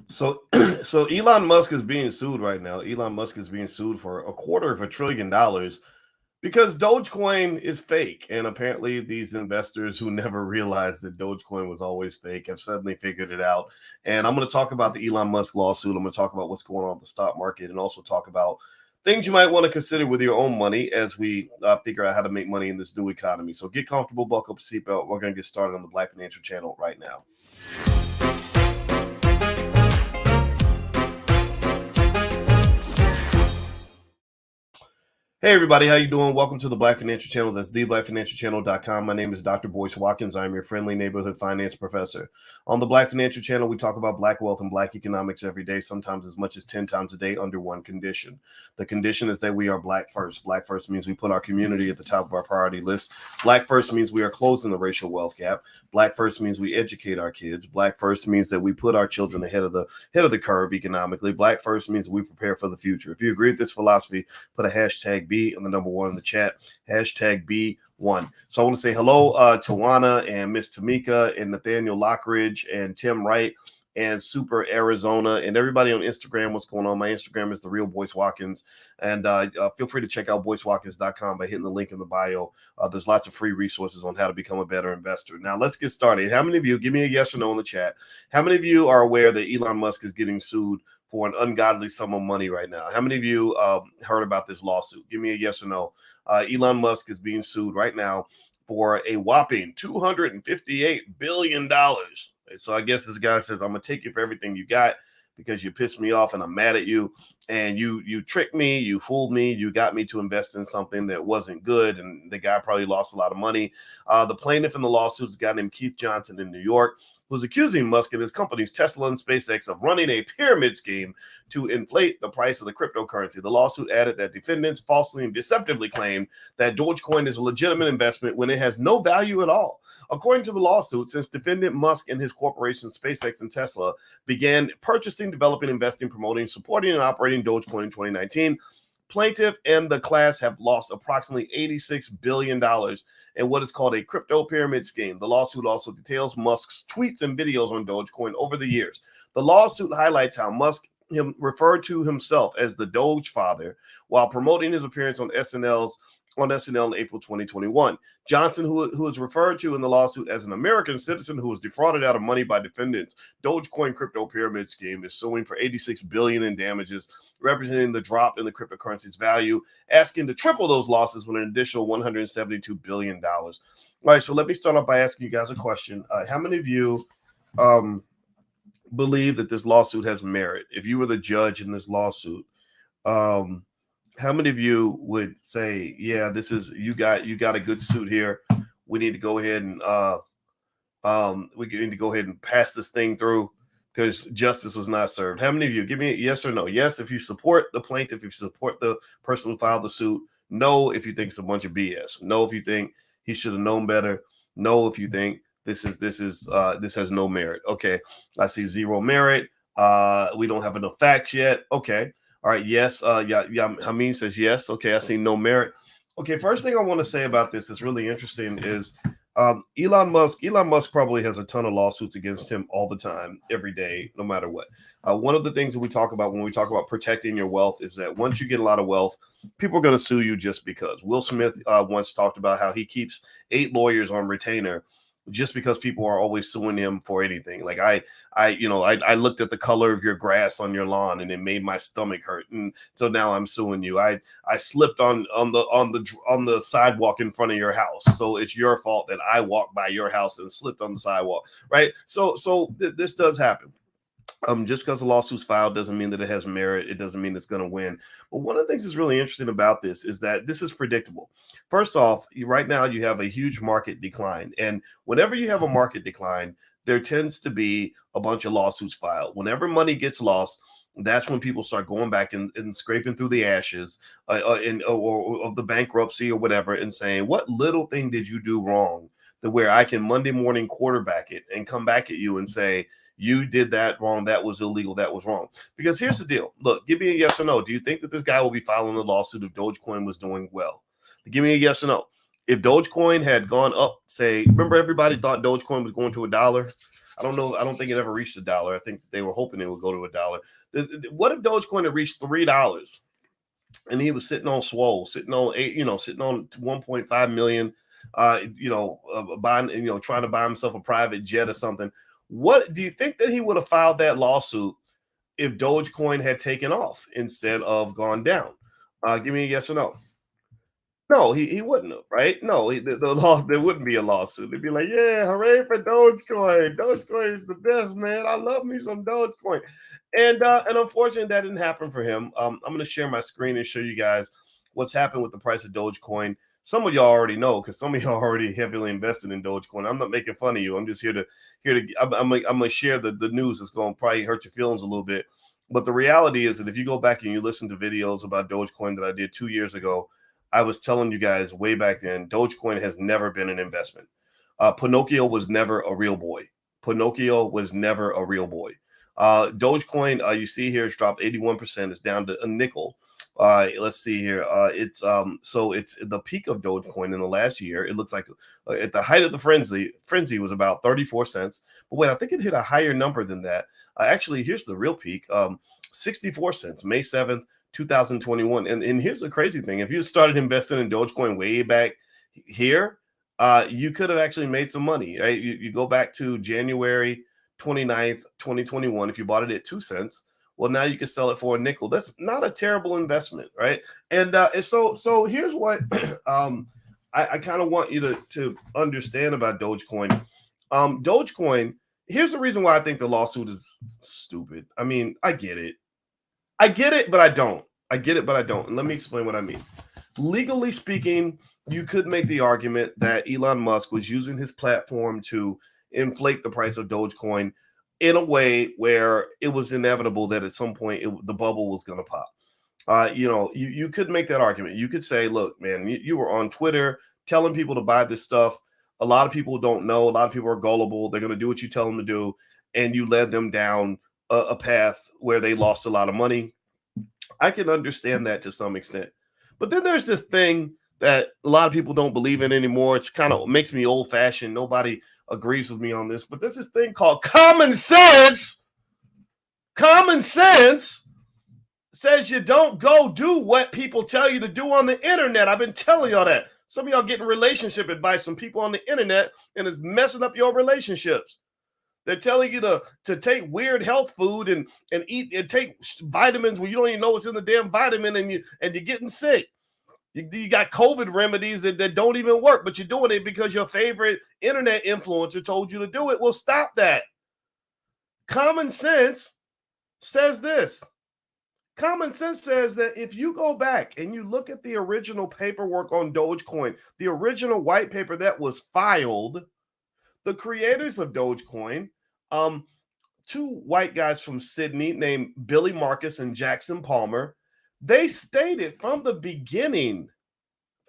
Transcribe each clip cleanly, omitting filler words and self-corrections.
So, so Elon Musk is being sued right now. Elon Musk is being sued for $250 billion because Dogecoin is fake. And apparently, these investors who never realized that Dogecoin was always fake have suddenly figured it out. And I'm going to talk about the Elon Musk lawsuit. I'm going to talk about what's going on with the stock market and also talk about things you might want to consider with your own money as we figure out how to make money in this new economy. So get comfortable, buckle up a seatbelt. We're going to get started on the Black Financial Channel right now. Hey everybody, how you doing? Welcome to the Black Financial Channel. That's theblackfinancialchannel.com. My name is Dr. Boyce Watkins. I'm your friendly neighborhood finance professor. On the Black Financial Channel, we talk about black wealth and black economics every day, sometimes as much as 10 times a day under one condition. The condition is that we are black first. Black first means we put our community at the top of our priority list. Black first means we are closing the racial wealth gap. Black first means we educate our kids. Black first means that we put our children ahead of the curve economically. Black first means we prepare for the future. If you agree with this philosophy, put a hashtag B and the number one in the chat, hashtag B1. So I want to say hello, Tawana and Miss Tamika and Nathaniel Lockridge and Tim Wright and Super Arizona and everybody on Instagram. What's going on? My Instagram is The Real Boyce Watkins. And feel free to check out boycewatkins.com by hitting the link in the bio. There's lots of free resources on how to become a better investor. Now, let's get started. How many of you, give me a yes or no in the chat, how many of you are aware that Elon Musk is getting sued for an ungodly sum of money right now? How many of you heard about this lawsuit? Give me a yes or no. Elon Musk is being sued right now for a whopping $258 billion. So I guess this guy says, I'm going to take you for everything you got because you pissed me off and I'm mad at you. And you tricked me, you fooled me, you got me to invest in something that wasn't good. And the guy probably lost a lot of money. The plaintiff in the lawsuit is a guy named Keith Johnson in New York, who's accusing Musk and his companies Tesla and SpaceX of running a pyramid scheme to inflate the price of the cryptocurrency. The lawsuit added that defendants falsely and deceptively claimed that Dogecoin is a legitimate investment when it has no value at all. According to the lawsuit, since defendant Musk and his corporations SpaceX and Tesla began purchasing, developing, investing, promoting, supporting, and operating Dogecoin in 2019, plaintiff and the class have lost approximately $86 billion in what is called a crypto pyramid scheme. The lawsuit also details Musk's tweets and videos on Dogecoin over the years. The lawsuit highlights how Musk referred to himself as the Doge Father while promoting his appearance on SNL in April 2021. Johnson, who is referred to in the lawsuit as an American citizen who was defrauded out of money by defendants, Dogecoin crypto pyramid scheme, is suing for $86 billion in damages, representing the drop in the cryptocurrency's value, asking to triple those losses with an additional $172 billion. All right, so let me start off by asking you guys a question. How many of you believe that this lawsuit has merit? If you were the judge in this lawsuit, how many of you would say, yeah, this is you got a good suit here. We need to go ahead and we need to go ahead and pass this thing through because justice was not served. How many of you give me a yes or no? Yes, if you support the plaintiff, if you support the person who filed the suit. No, if you think it's a bunch of BS. No, if you think he should have known better. No, if you think this has no merit. Okay, I see zero merit. We don't have enough facts yet. Okay. All right. Yes. Hameen says yes. Okay. I see no merit. Okay. First thing I want to say about this that's really interesting is Elon Musk. Elon Musk probably has a ton of lawsuits against him all the time, every day, no matter what. One of the things that we talk about when we talk about protecting your wealth is that once you get a lot of wealth, people are going to sue you just because. Will Smith once talked about how he keeps 8 lawyers on retainer just because people are always suing him for anything. Like I looked at the color of your grass on your lawn and it made my stomach hurt, and so now I'm suing you. I slipped on the sidewalk in front of your house, so it's your fault that I walked by your house and slipped on the sidewalk, right? So this does happen. Just because a lawsuit's filed doesn't mean that it has merit. It doesn't mean it's going to win. But one of the things that's really interesting about this is that this is predictable. First off, right now you have a huge market decline. And whenever you have a market decline, there tends to be a bunch of lawsuits filed. Whenever money gets lost, that's when people start going back and scraping through the ashes or of the bankruptcy or whatever and saying, what little thing did you do wrong that where I can Monday morning quarterback it and come back at you and say, you did that wrong. That was illegal. That was wrong. Because here's the deal. Look, give me a yes or no. Do you think that this guy will be filing a lawsuit if Dogecoin was doing well? Give me a yes or no. If Dogecoin had gone up, say, remember everybody thought Dogecoin was going to $1? I don't know. I don't think it ever reached $1. I think they were hoping it would go to $1. What if Dogecoin had reached $3 and he was sitting on swole, sitting on sitting on 1.5 million, buying, trying to buy himself a private jet or something? What do you think that he would have filed that lawsuit if Dogecoin had taken off instead of gone down? Give me a yes or no. No, he wouldn't have, right? No, the law, there wouldn't be a lawsuit. They'd be like, yeah, hooray for Dogecoin. Dogecoin is the best, man. I love me some Dogecoin. And unfortunately, that didn't happen for him. I'm going to share my screen and show you guys what's happened with the price of Dogecoin. Some of y'all already know because some of y'all already heavily invested in Dogecoin. I'm not making fun of you. I'm just here to I'm gonna share the news that's going to probably hurt your feelings a little bit. But the reality is that if you go back and you listen to videos about Dogecoin that I did 2 years ago, I was telling you guys way back then, Dogecoin has never been an investment. Pinocchio was never a real boy. Pinocchio was never a real boy. Dogecoin, you see here, it's dropped 81%. It's down to a nickel. Let's see here. It's the peak of Dogecoin in the last year. It looks like at the height of the frenzy was about 34 cents. But wait, I think it hit a higher number than that. Actually, here's the real peak. 64 cents, May 7th. 2021. And here's the crazy thing. If you started investing in Dogecoin way back here, you could have actually made some money, right? You go back to January 29th, 2021. If you bought it at 2 cents, well, now you can sell it for a nickel. That's not a terrible investment, right? And so here's what I kind of want you to understand about Dogecoin. Dogecoin, here's the reason why I think the lawsuit is stupid. I mean, I get it, but I don't. I get it, but I don't. And let me explain what I mean. Legally speaking, you could make the argument that Elon Musk was using his platform to inflate the price of Dogecoin in a way where it was inevitable that at some point the bubble was going to pop. You could make that argument. You could say, look, man, you were on Twitter telling people to buy this stuff. A lot of people don't know. A lot of people are gullible. They're going to do what you tell them to do. And you led them down a path where they lost a lot of money. I can understand that to some extent. But then there's this thing that a lot of people don't believe in anymore. It's kind of makes me old fashioned. Nobody agrees with me on this, but there's this thing called common sense. Common sense says you don't go do what people tell you to do on the internet. I've been telling y'all that. Some of y'all getting relationship advice from people on the internet, and it's messing up your relationships. They're telling you to take weird health food and eat and take vitamins when you don't even know what's in the damn vitamin, and you're getting sick. You got COVID remedies that don't even work, but you're doing it because your favorite internet influencer told you to do it. Well, stop that. Common sense says this. Common sense says that if you go back and you look at the original paperwork on Dogecoin, the original white paper that was filed, the creators of Dogecoin, two white guys from Sydney named Billy Marcus and Jackson Palmer, they stated from the beginning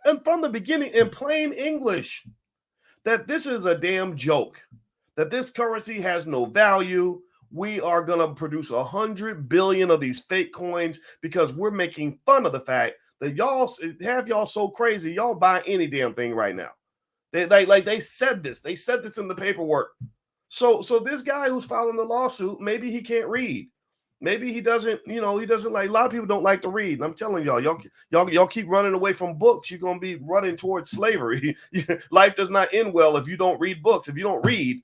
in plain English that this is a damn joke, that this currency has no value. We are going to produce 100 billion of these fake coins because we're making fun of the fact that y'all so crazy, y'all buy any damn thing right now. They said this. They said this in the paperwork. So this guy who's filing the lawsuit, maybe he can't read. Maybe he doesn't, he doesn't like, a lot of people don't like to read. And I'm telling y'all keep running away from books. You're going to be running towards slavery. Life does not end well if you don't read books, if you don't read.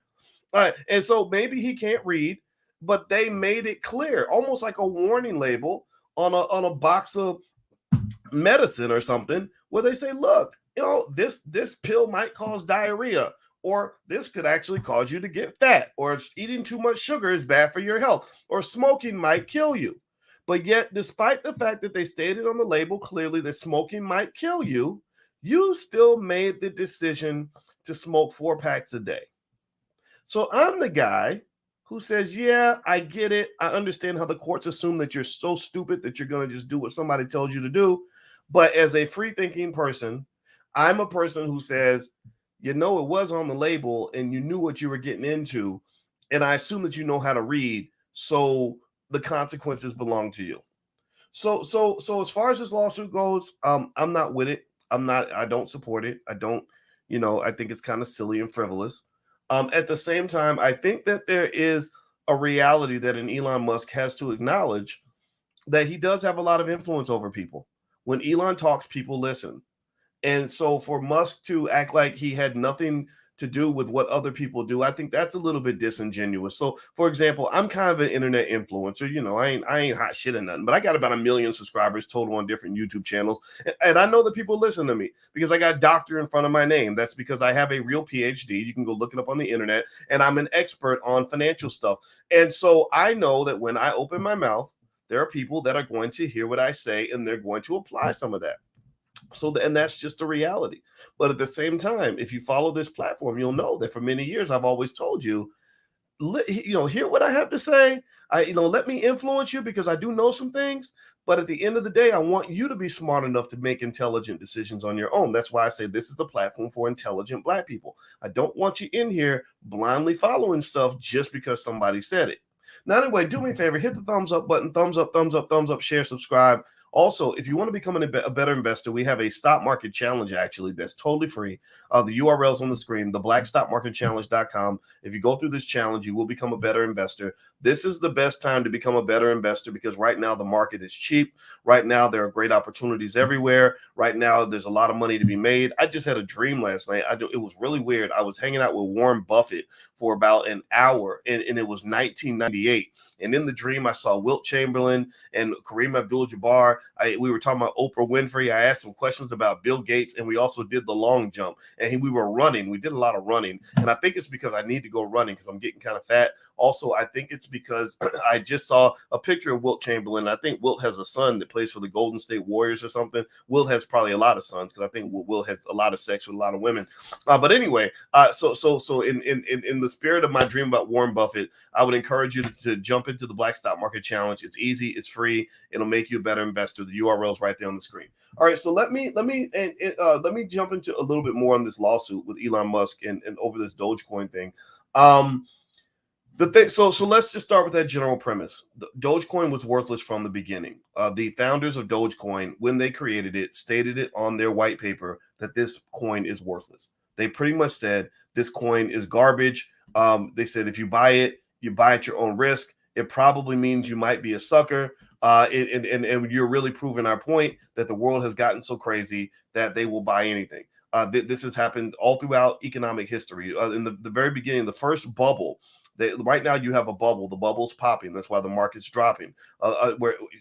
And so maybe he can't read, but they made it clear, almost like a warning label on a box of medicine or something, where they say, look, this pill might cause diarrhea, or this could actually cause you to get fat, or eating too much sugar is bad for your health, or smoking might kill you. But yet, despite the fact that they stated on the label clearly that smoking might kill you, you still made the decision to smoke 4 packs a day. So I'm the guy who says, yeah, I get it. I understand how the courts assume that you're so stupid that you're going to just do what somebody tells you to do. But as a free-thinking person, I'm a person who says, it was on the label and you knew what you were getting into. And I assume that you know how to read. So the consequences belong to you. So as far as this lawsuit goes, I'm not with it. I don't support it. I don't, I think it's kind of silly and frivolous. At the same time, I think that there is a reality that an Elon Musk has to acknowledge, that he does have a lot of influence over people. When Elon talks, people listen. And so for Musk to act like he had nothing to do with what other people do, I think that's a little bit disingenuous. So, for example, I'm kind of an internet influencer. You know, I ain't hot shit or nothing, but I got about 1 million subscribers total on different YouTube channels. And I know that people listen to me because I got doctor in front of my name. That's because I have a real PhD. You can go look it up on the internet, and I'm an expert on financial stuff. And so I know that when I open my mouth, there are people that are going to hear what I say and they're going to apply some of that. So, and that's just a reality. But at the same time, if you follow this platform, you'll know that for many years I've always told you, hear what I have to say. Let me influence you because I do know some things. But at the end of the day, I want you to be smart enough to make intelligent decisions on your own. That's why I say this is the platform for intelligent Black people. I don't want you in here blindly following stuff just because somebody said it. Now, anyway, do me a favor, hit the thumbs up button, thumbs up, thumbs up, thumbs up, share, subscribe. Also, if you want to become a better investor, we have a stock market challenge actually that's totally free. The URL's on the screen, theblackstockmarketchallenge.com. If you go through this challenge, you will become a better investor. This is the best time to become a better investor because right now the market is cheap. Right now there are great opportunities everywhere. Right now there's a lot of money to be made. I just had a dream last night. It was really weird. I was hanging out with Warren Buffett for about an hour, and it was 1998. And in the dream, I saw Wilt Chamberlain and Kareem Abdul-Jabbar. We were talking about Oprah Winfrey. I asked some questions about Bill Gates, and we also did the long jump. And we were running. We did a lot of running. And I think it's because I need to go running because I'm getting kind of fat. Also, I think it's because I just saw a picture of Wilt Chamberlain. I think Wilt has a son that plays for the Golden State Warriors or something. Wilt has probably a lot of sons because I think Wilt has a lot of sex with a lot of women. But anyway, so in the spirit of my dream about Warren Buffett, I would encourage you to jump into the Black Stock Market Challenge. It's easy, it's free, it'll make you a better investor. The URL is right there on the screen. All right, so let me jump into a little bit more on this lawsuit with Elon Musk and over this Dogecoin thing. So let's just start with that general premise. Dogecoin was worthless from the beginning. The founders of Dogecoin, when they created it, stated it on their white paper that this coin is worthless. They pretty much said this coin is garbage. They said if you buy it, you buy at your own risk. It probably means you might be a sucker. And you're really proving our point that the world has gotten so crazy that they will buy anything. This has happened all throughout economic history. In the very beginning, the first bubble, right now you have a bubble. The bubble's popping. That's why the market's dropping.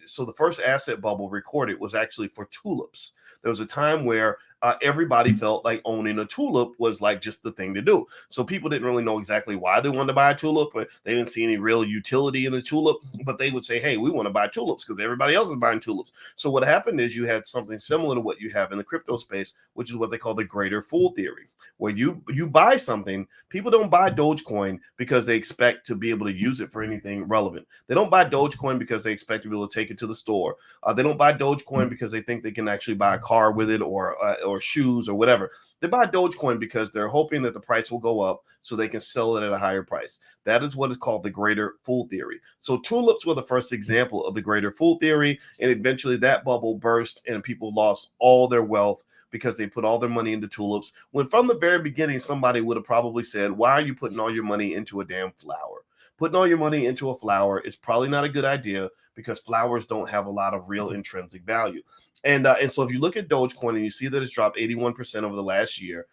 So the first asset bubble recorded was actually for tulips. There was a time where everybody felt like owning a tulip was like just the thing to do. So people didn't really know exactly why they wanted to buy a tulip, but they didn't see any real utility in the tulip. But they would say, hey, we want to buy tulips because everybody else is buying tulips. So what happened is you had something similar to what you have in the crypto space, which is what they call the greater fool theory, where you buy something. People don't buy Dogecoin because they expect to be able to use it for anything relevant. They don't buy Dogecoin because they expect to be able to take it to the store. They don't buy Dogecoin because they think they can actually buy a car with it or shoes or whatever. They buy Dogecoin because they're hoping that the price will go up so they can sell it at a higher price. That is what is called the greater fool theory. So tulips were the first example of the greater fool theory, and eventually that bubble burst and people lost all their wealth because they put all their money into tulips, when from the very beginning somebody would have probably said, why are you putting all your money into a damn flower? Putting all your money into a flower is probably not a good idea because flowers don't have a lot of real intrinsic value. And so if you look at Dogecoin and you see that it's dropped 81% over the last year,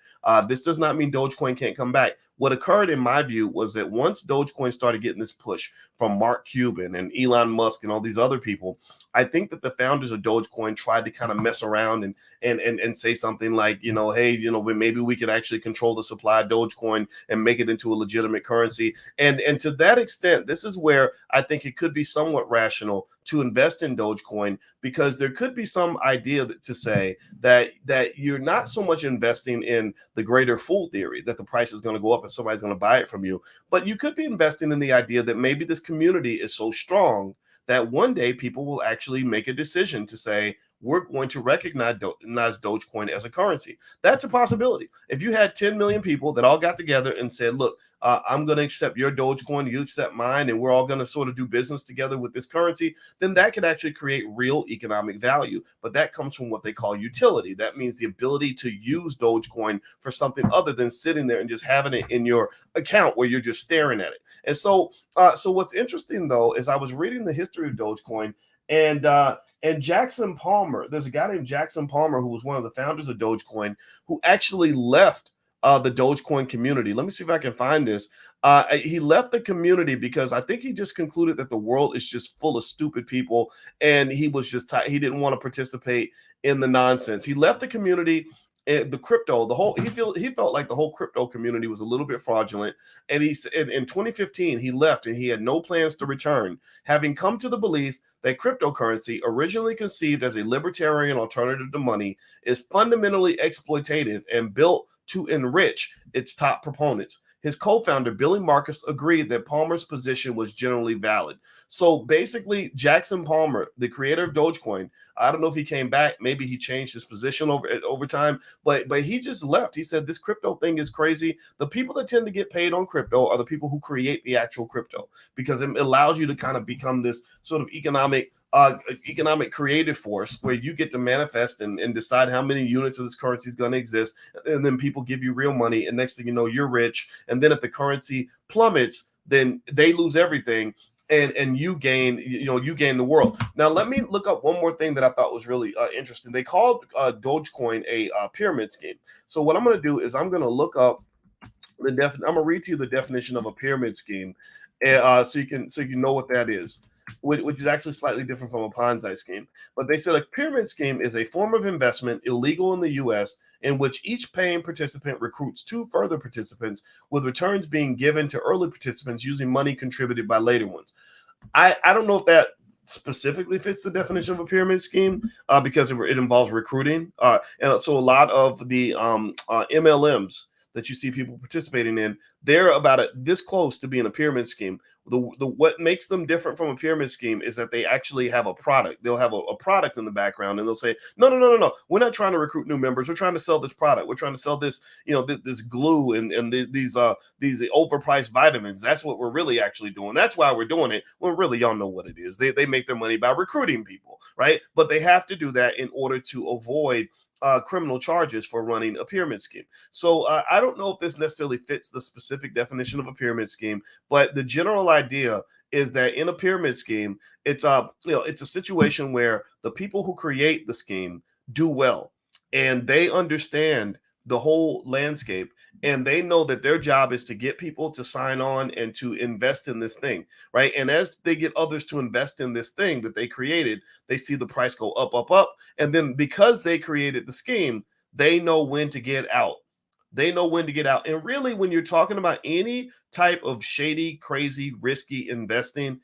this does not mean Dogecoin can't come back. What occurred, in my view, was that once Dogecoin started getting this push from Mark Cuban and Elon Musk and all these other people, I think that the founders of Dogecoin tried to kind of mess around and say something like, hey, maybe we could actually control the supply of Dogecoin and make it into a legitimate currency. And to that extent, this is where I think it could be somewhat rational to invest in Dogecoin, because there could be some idea to say that you're not so much investing in the greater fool theory that the price is going to go up and somebody's going to buy it from you, but you could be investing in the idea that maybe this community is so strong that one day people will actually make a decision to say, we're going to recognize Dogecoin as a currency. That's a possibility. If you had 10 million people that all got together and said, look, I'm going to accept your Dogecoin, you accept mine, and we're all going to sort of do business together with this currency, then that could actually create real economic value. But that comes from what they call utility. That means the ability to use Dogecoin for something other than sitting there and just having it in your account where you're just staring at it. And so what's interesting, though, is I was reading the history of Dogecoin, and Jackson Palmer, there's a guy named Jackson Palmer who was one of the founders of Dogecoin, who actually left the Dogecoin community. Let me see if I can find this. He left the community because I think he just concluded that the world is just full of stupid people, and he was just he didn't want to participate in the nonsense. He left the community. The crypto, he felt like the whole crypto community was a little bit fraudulent, and in 2015 he left, and he had no plans to return, having come to the belief that cryptocurrency, originally conceived as a libertarian alternative to money, is fundamentally exploitative and built to enrich its top proponents. His co-founder, Billy Marcus, agreed that Palmer's position was generally valid. So basically, Jackson Palmer, the creator of Dogecoin, I don't know if he came back. Maybe he changed his position over time, but he just left. He said this crypto thing is crazy. The people that tend to get paid on crypto are the people who create the actual crypto, because it allows you to kind of become this sort of economic creative force where you get to manifest and decide how many units of this currency is going to exist, and then people give you real money, and next thing you know, you're rich. And then if the currency plummets, then they lose everything, and you gain the world. Now let me look up one more thing that I thought was really interesting. They called Dogecoin a pyramid scheme. So what I'm going to do is I'm going to look up I'm going to read to you the definition of a pyramid scheme, so you know what that is, which is actually slightly different from a Ponzi scheme. But they said a pyramid scheme is a form of investment illegal in the U.S. in which each paying participant recruits two further participants, with returns being given to early participants using money contributed by later ones. I don't know if that specifically fits the definition of a pyramid scheme, because it involves recruiting. And so a lot of the MLMs that you see people participating in, they're about this close to being a pyramid scheme. What makes them different from a pyramid scheme is that they actually have a product. They'll have a product in the background, and they'll say, no, we're not trying to recruit new members. We're trying to sell this product. We're trying to sell this, this glue and these overpriced vitamins. That's what we're really actually doing. That's why we're doing it. Well, really, y'all know what it is. They make their money by recruiting people, right? But they have to do that in order to avoid criminal charges for running a pyramid scheme. So I don't know if this necessarily fits the specific definition of a pyramid scheme, but the general idea is that in a pyramid scheme, it's a situation where the people who create the scheme do well, and they understand the whole landscape, and they know that their job is to get people to sign on and to invest in this thing, right? And as they get others to invest in this thing that they created, they see the price go up, up, up. And then because they created the scheme, they know when to get out. They know when to get out. And really, when you're talking about any type of shady, crazy, risky investing,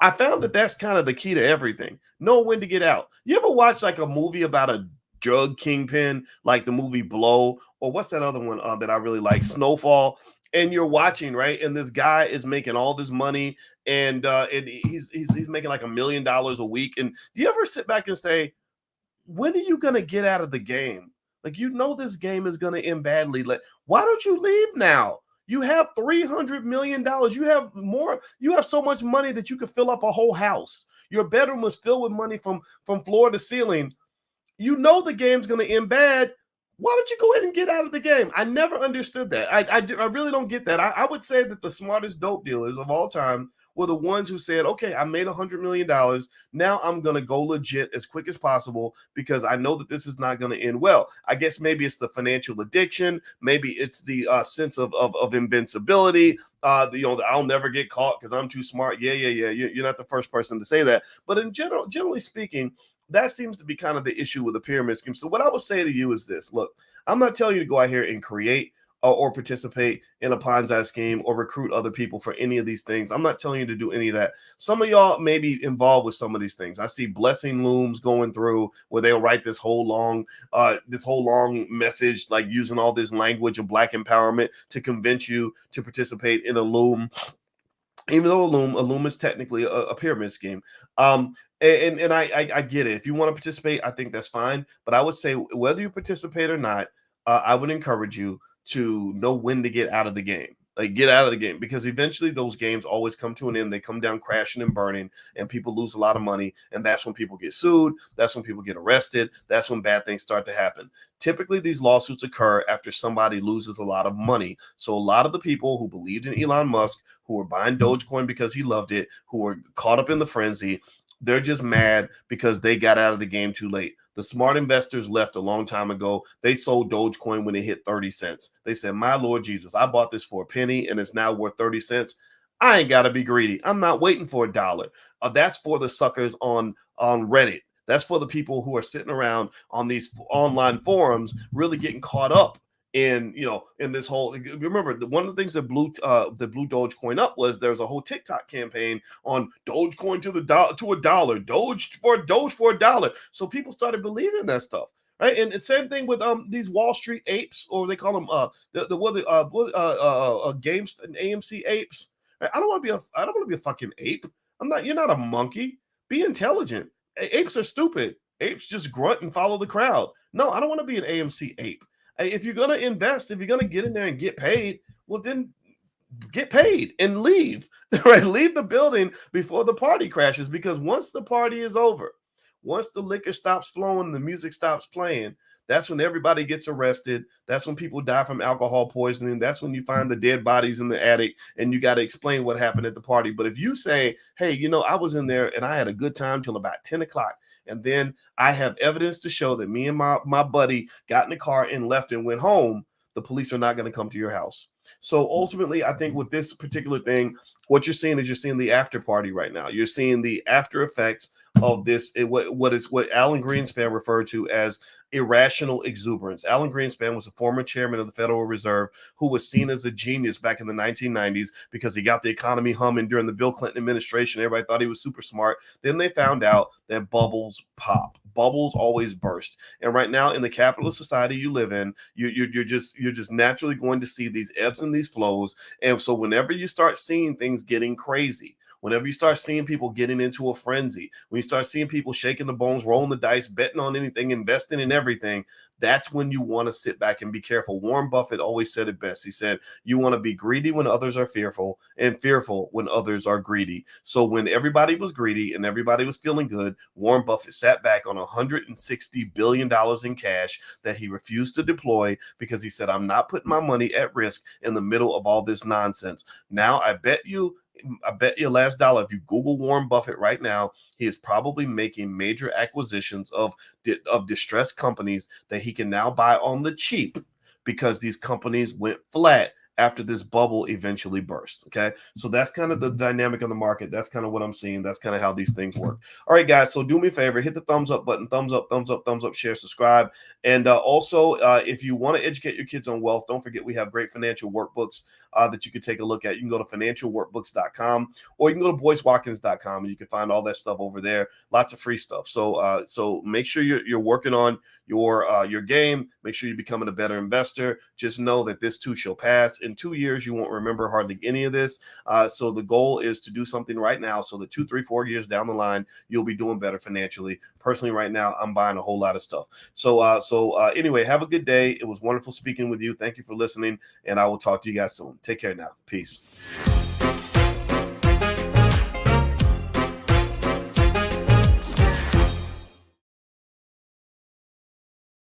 I found that that's kind of the key to everything. Know when to get out. You ever watch like a movie about a drug kingpin, like the movie Blow, or what's that other one that I really like, Snowfall? And you're watching, right? And this guy is making all this money, and he's making like $1 million a week. And do you ever sit back and say, when are you gonna get out of the game? Like, this game is gonna end badly. Like, why don't you leave now? You have $300 million. You have more. You have so much money that you could fill up a whole house. Your bedroom was filled with money from floor to ceiling. The game's going to end bad. Why don't you go ahead and get out of the game? I never understood that. I really don't get that. I would say that the smartest dope dealers of all time were the ones who said, okay, I made $100 million. Now I'm going to go legit as quick as possible because I know that this is not going to end well. I guess maybe it's the financial addiction. Maybe it's the sense of invincibility. I'll never get caught because I'm too smart. Yeah. You're not the first person to say that. But in generally speaking, that seems to be kind of the issue with the pyramid scheme. So what I would say to you is this. Look, I'm not telling you to go out here and create or participate in a Ponzi scheme or recruit other people for any of these things. I'm not telling you to do any of that. Some of y'all may be involved with some of these things. I see blessing looms going through where they'll write this whole long message, like using all this language of Black empowerment to convince you to participate in a loom. Even though a loom is technically a pyramid scheme. And I get it. If you want to participate, I think that's fine. But I would say whether you participate or not, I would encourage you to know when to get out of the game. Like get out of the game, because eventually those games always come to an end. They come down crashing and burning, and people lose a lot of money. And that's when people get sued. That's when people get arrested. That's when bad things start to happen. Typically, these lawsuits occur after somebody loses a lot of money. So a lot of the people who believed in Elon Musk, who were buying Dogecoin because he loved it, who were caught up in the frenzy, they're just mad because they got out of the game too late. The smart investors left a long time ago. They sold Dogecoin when it hit 30 cents. They said, my Lord Jesus, I bought this for a penny and it's now worth 30 cents. I ain't got to be greedy. I'm not waiting for $1. That's for the suckers on Reddit. That's for the people who are sitting around on these online forums really getting caught up in this whole. Remember, one of the things that blew Dogecoin up was there was a whole TikTok campaign on Dogecoin to $1, Doge for $1. So people started believing that stuff. Right, and same thing with these Wall Street apes, or they call them games and AMC apes. Right? I don't want to be a fucking ape. I'm not. You're not a monkey. Be intelligent. Apes are stupid. Apes just grunt and follow the crowd. No, I don't want to be an AMC ape. If you're going to invest, if you're going to get in there and get paid, well, then get paid and leave, right? Leave the building before the party crashes, because once the party is over, once the liquor stops flowing, the music stops playing, that's when everybody gets arrested. That's when people die from alcohol poisoning. That's when you find the dead bodies in the attic and you got to explain what happened at the party. But if you say, hey, I was in there and I had a good time till about 10 o'clock. And then I have evidence to show that me and my buddy got in the car and left and went home, the police are not going to come to your house. So ultimately, I think with this particular thing, what you're seeing is you're seeing the after party right now. You're seeing the after effects of this, what Alan Greenspan referred to as irrational exuberance. Alan Greenspan was a former chairman of the Federal Reserve who was seen as a genius back in the 1990s because he got the economy humming during the Bill Clinton administration. Everybody thought he was super smart. Then they found out that bubbles pop. Bubbles always burst. And right now in the capitalist society you live in, you're just naturally going to see these ebbs and these flows. And so whenever you start seeing things getting crazy, whenever you start seeing people getting into a frenzy, when you start seeing people shaking the bones, rolling the dice, betting on anything, investing in everything, that's when you want to sit back and be careful. Warren Buffett always said it best. He said, you want to be greedy when others are fearful, and fearful when others are greedy. So when everybody was greedy and everybody was feeling good, Warren Buffett sat back on $160 billion in cash that he refused to deploy because he said, I'm not putting my money at risk in the middle of all this nonsense. Now, I bet your last dollar, if you Google Warren Buffett right now, he is probably making major acquisitions of distressed companies that he can now buy on the cheap because these companies went flat after this bubble eventually burst. Okay. So that's kind of the dynamic of the market. That's kind of what I'm seeing. That's kind of how these things work. All right, guys. So do me a favor, hit the thumbs up button, thumbs up, share, subscribe. And also, if you want to educate your kids on wealth, don't forget we have great financial workbooks that you can take a look at. You can go to financialworkbooks.com, or you can go to boycewatkins.com and you can find all that stuff over there. Lots of free stuff. So make sure you're working on your game. Make sure you're becoming a better investor. Just know that this too shall pass. In 2 years, you won't remember hardly any of this. So the goal is to do something right now so that 2, 3, 4 years down the line, you'll be doing better financially. Personally, right now, I'm buying a whole lot of stuff. So anyway, have a good day. It was wonderful speaking with you. Thank you for listening, and I will talk to you guys soon. Take care now. Peace.